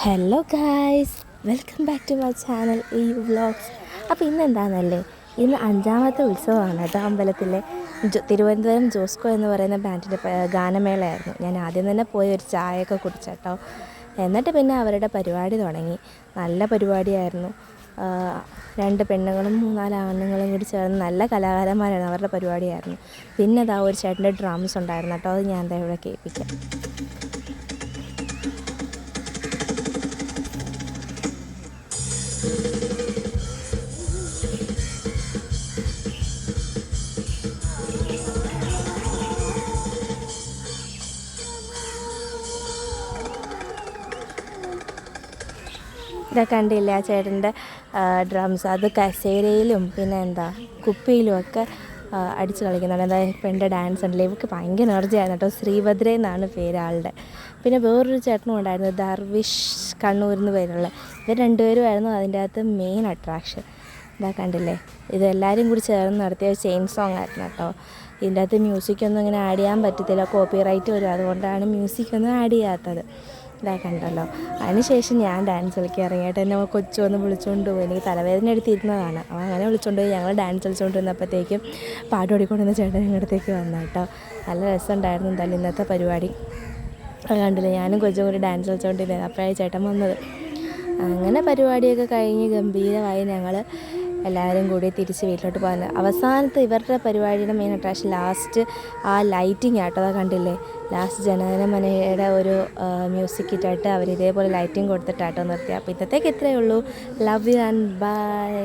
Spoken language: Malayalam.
Hello guys, welcome back to my channel ഈ വ്ളോഗ്സ്. അപ്പോൾ ഇന്നെന്താണെന്നല്ലേ, ഇന്ന് 5ാമത്തെ ഉത്സവമാണ് കേട്ടോ. അമ്പലത്തിലെ തിരുവനന്തപുരം ജോസ്കോ എന്ന് പറയുന്ന ബാൻഡിൻ്റെ ഗാനമേളയായിരുന്നു. ഞാൻ ആദ്യം തന്നെ പോയി ഒരു ചായയൊക്കെ കുടിച്ചേട്ടോ. എന്നിട്ട് പിന്നെ അവരുടെ പരിപാടി തുടങ്ങി. നല്ല പരിപാടിയായിരുന്നു. 2 പെണ്ണുങ്ങളും 3-4 ആണുങ്ങളും കൂടി ചേർന്ന് നല്ല കലാകാരന്മാരായിരുന്നു. അവരുടെ പരിപാടിയായിരുന്നു. പിന്നെ അതാ ഒരു ചേട്ടൻ്റെ ഡ്രംസ് ഉണ്ടായിരുന്നു കേട്ടോ. അത് ഞാൻ എന്താ ഇവിടെ കേൾപ്പിക്കാം. ഇതൊക്കെ കണ്ടില്ലേ ആ ചേട്ടൻ്റെ ഡ്രംസ്. അത് കസേരയിലും പിന്നെ കുപ്പിയിലും ഒക്കെ അടിച്ച് കളിക്കുന്നുണ്ട്. പെണ്ണിൻ്റെ ഡാൻസ് ഉണ്ടല്ലോ. ഇവർക്ക് ഭയങ്കര എനർജി ആയിരുന്നു കേട്ടോ. ശ്രീഭദ്ര എന്നാണ് പേര് ആളുടെ. പിന്നെ വേറൊരു ചേട്ടനും ഉണ്ടായിരുന്നു, ദർവിഷ് കണ്ണൂരിൽ നിന്ന് പേരുള്ള. ഇവർ 2 പേരുമായിരുന്നു അതിൻ്റെ അകത്ത് മെയിൻ അട്രാക്ഷൻ. കണ്ടില്ലേ, ഇതെല്ലാവരും കൂടി ചേർന്ന് നടത്തിയ ചെയിൻ സോങ് ആയിരുന്നു കേട്ടോ. ഇതിൻ്റെ അകത്ത് മ്യൂസിക്കൊന്നും ഇങ്ങനെ ആഡ് ചെയ്യാൻ പറ്റത്തില്ല, കോപ്പിറൈറ്റ് വരും. അതുകൊണ്ടാണ് മ്യൂസിക്കൊന്നും ആഡ് ചെയ്യാത്തത്. കണ്ടല്ലോ. അതിനുശേഷം ഞാൻ ഡാൻസ് കളിക്കാൻ ഇറങ്ങിയിട്ട് എന്നെ കൊച്ചു വന്ന് വിളിച്ചുകൊണ്ട് പോയി. എനിക്ക് തലവേദന എടുത്തിരുന്നതാണ്. അവൻ അങ്ങനെ വിളിച്ചുകൊണ്ട് പോയി. ഞങ്ങൾ ഡാൻസ് കളിച്ചുകൊണ്ടിരുന്നപ്പോഴത്തേക്കും പാട്ട് ഓടിക്കൊണ്ടിരുന്ന ചേട്ടൻ ഞങ്ങളുടെ അടുത്തേക്ക് വന്നു കേട്ടോ. നല്ല രസമുണ്ടായിരുന്നു എന്തായാലും ഇന്നത്തെ പരിപാടി. കണ്ടില്ലേ, ഞാനും കൊച്ചും കൂടി ഡാൻസ് കളിച്ചുകൊണ്ടിരുന്നത്. അപ്പോഴാണ് ചേട്ടൻ വന്നത്. അങ്ങനെ പരിപാടിയൊക്കെ കഴിഞ്ഞ് ഗംഭീരമായി ഞങ്ങൾ എല്ലാവരും കൂടി തിരിച്ച് വീട്ടിലോട്ട് പോകാൻ. അവസാനത്തെ ഇവരുടെ പരിപാടിയുടെ മെയിൻ അട്രാക്ഷൻ ലാസ്റ്റ് ആ ലൈറ്റിംഗ് ആട്ടോ. അത് കണ്ടില്ലേ, ലാസ്റ്റ് ജനഗണമനയുടെ ഒരു മ്യൂസിക് ഇട്ടിട്ട് അവർ ഇതേപോലെ ലൈറ്റിംഗ് കൊടുത്തിട്ടാട്ടോ നിർത്തി. അപ്പോൾ ഇന്നത്തേക്ക് ഇത്രയേ ഉള്ളൂ. Love you and by.